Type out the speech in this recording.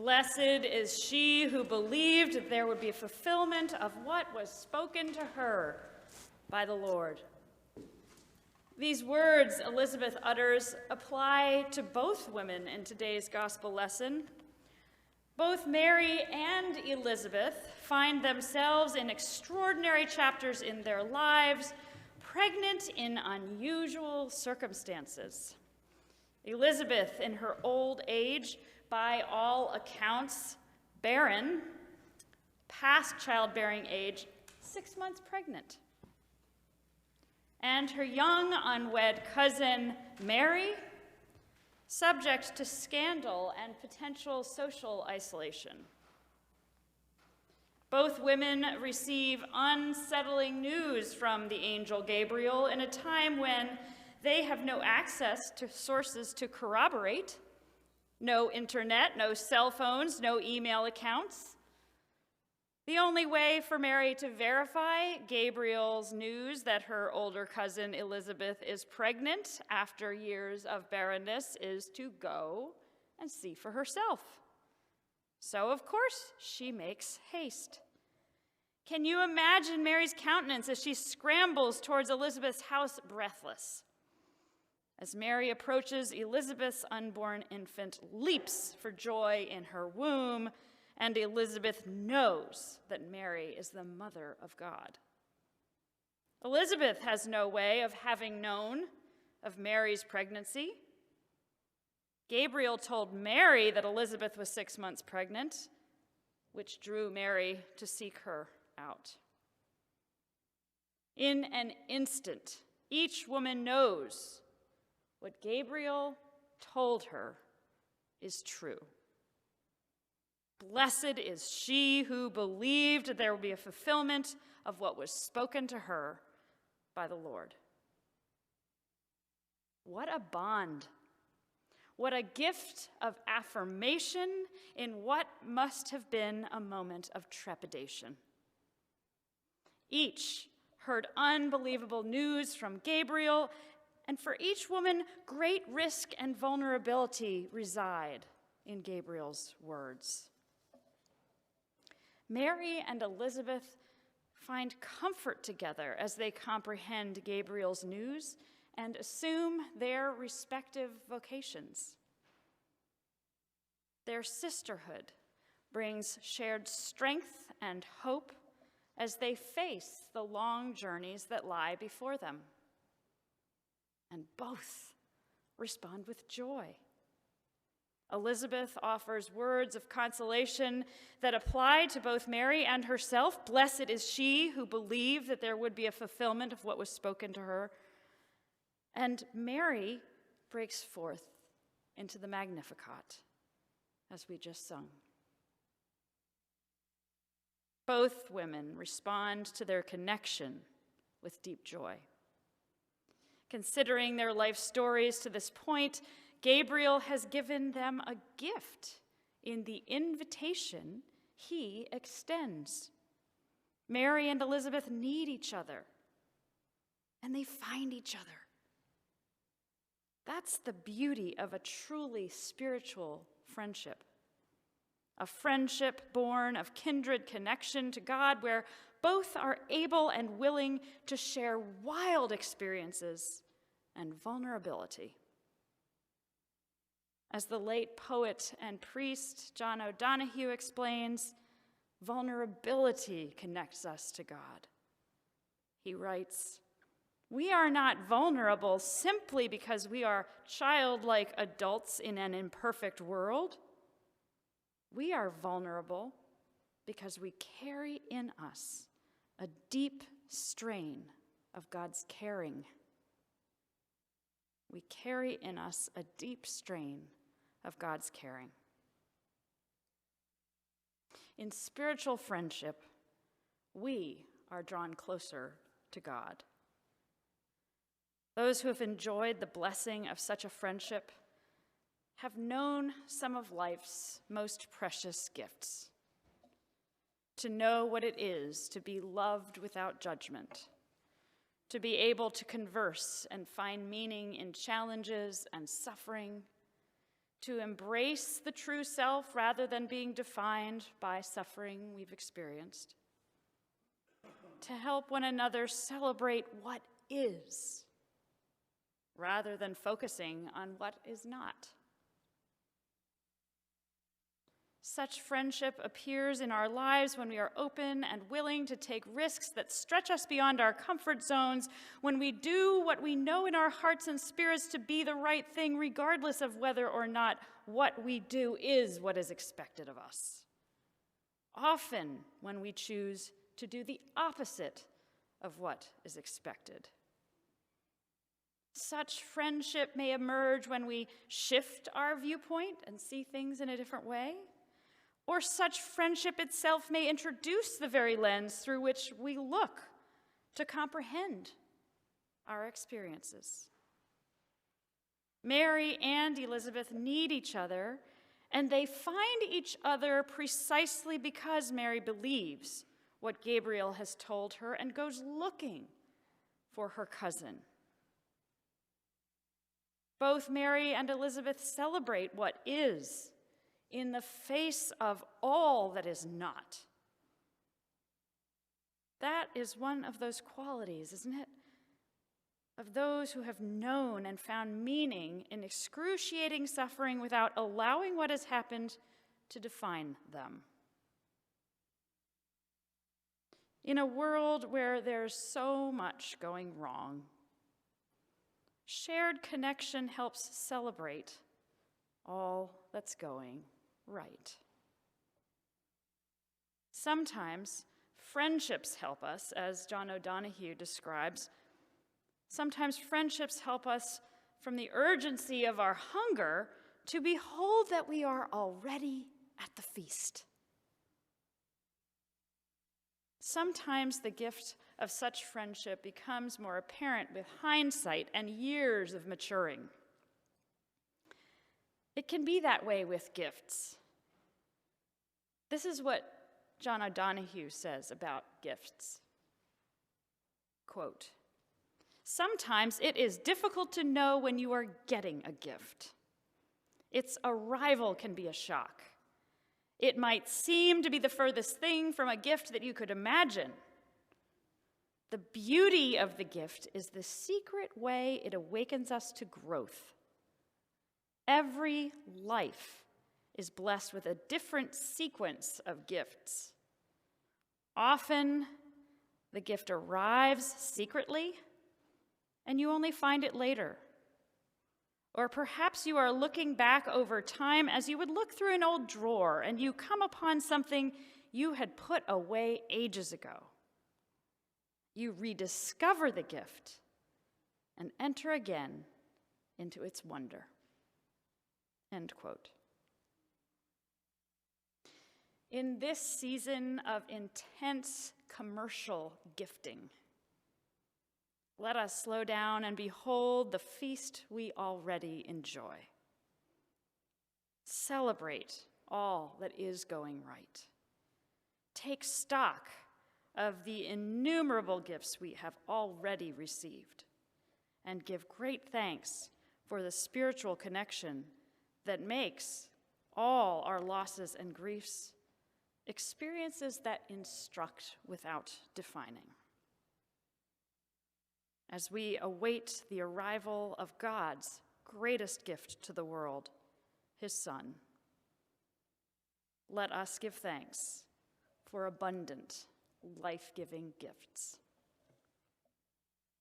Blessed is she who believed that there would be a fulfillment of what was spoken to her by the Lord. These words Elizabeth utters apply to both women in today's gospel lesson. Both Mary and Elizabeth find themselves in extraordinary chapters in their lives, pregnant in unusual circumstances. Elizabeth, in her old age, by all accounts, barren, past childbearing age, 6 months pregnant. And her young unwed cousin, Mary, subject to scandal and potential social isolation. Both women receive unsettling news from the angel Gabriel in a time when they have no access to sources to corroborate, no internet, no cell phones, no email accounts. The only way for Mary to verify Gabriel's news that her older cousin Elizabeth is pregnant after years of barrenness is to go and see for herself. So, of course, she makes haste. Can you imagine Mary's countenance as she scrambles towards Elizabeth's house breathless? As Mary approaches, Elizabeth's unborn infant leaps for joy in her womb, and Elizabeth knows that Mary is the mother of God. Elizabeth has no way of having known of Mary's pregnancy. Gabriel told Mary that Elizabeth was 6 months pregnant, which drew Mary to seek her out. In an instant, each woman knows what Gabriel told her is true. Blessed is she who believed that there would be a fulfillment of what was spoken to her by the Lord. What a bond. What a gift of affirmation in what must have been a moment of trepidation. Each heard unbelievable news from Gabriel, and for each woman, great risk and vulnerability reside in Gabriel's words. Mary and Elizabeth find comfort together as they comprehend Gabriel's news and assume their respective vocations. Their sisterhood brings shared strength and hope as they face the long journeys that lie before them. And both respond with joy. Elizabeth offers words of consolation that apply to both Mary and herself. Blessed is she who believed that there would be a fulfillment of what was spoken to her. And Mary breaks forth into the Magnificat, as we just sung. Both women respond to their connection with deep joy. Considering their life stories to this point, Gabriel has given them a gift in the invitation he extends. Mary and Elizabeth need each other, and they find each other. That's the beauty of a truly spiritual friendship. A friendship born of kindred connection to God, where both are able and willing to share wild experiences and vulnerability. As the late poet and priest John O'Donohue explains, vulnerability connects us to God. He writes, "We are not vulnerable simply because we are childlike adults in an imperfect world. We are vulnerable because we carry in us a deep strain of God's caring. We carry in us a deep strain of God's caring." In spiritual friendship, we are drawn closer to God. Those who have enjoyed the blessing of such a friendship have known some of life's most precious gifts. To know what it is to be loved without judgment, to be able to converse and find meaning in challenges and suffering, to embrace the true self rather than being defined by suffering we've experienced, to help one another celebrate what is rather than focusing on what is not. Such friendship appears in our lives when we are open and willing to take risks that stretch us beyond our comfort zones, when we do what we know in our hearts and spirits to be the right thing, regardless of whether or not what we do is what is expected of us. Often when we choose to do the opposite of what is expected. Such friendship may emerge when we shift our viewpoint and see things in a different way. Or such friendship itself may introduce the very lens through which we look to comprehend our experiences. Mary and Elizabeth need each other, and they find each other precisely because Mary believes what Gabriel has told her and goes looking for her cousin. Both Mary and Elizabeth celebrate what is in the face of all that is not. That is one of those qualities, isn't it? Of those who have known and found meaning in excruciating suffering without allowing what has happened to define them. In a world where there's so much going wrong, shared connection helps celebrate all that's going right. Sometimes friendships help us, as John O'Donohue describes. Sometimes friendships help us from the urgency of our hunger to behold that we are already at the feast. Sometimes the gift of such friendship becomes more apparent with hindsight and years of maturing. It can be that way with gifts. This is what John O'Donohue says about gifts. Quote, "Sometimes it is difficult to know when you are getting a gift. Its arrival can be a shock. It might seem to be the furthest thing from a gift that you could imagine. The beauty of the gift is the secret way it awakens us to growth. Every life is blessed with a different sequence of gifts. Often, the gift arrives secretly, and you only find it later. Or perhaps you are looking back over time as you would look through an old drawer, and you come upon something you had put away ages ago. You rediscover the gift and enter again into its wonder." End quote. In this season of intense commercial gifting, let us slow down and behold the feast we already enjoy. Celebrate all that is going right. Take stock of the innumerable gifts we have already received, and give great thanks for the spiritual connection that makes all our losses and griefs experiences that instruct without defining. As we await the arrival of God's greatest gift to the world, his Son, let us give thanks for abundant, life-giving gifts.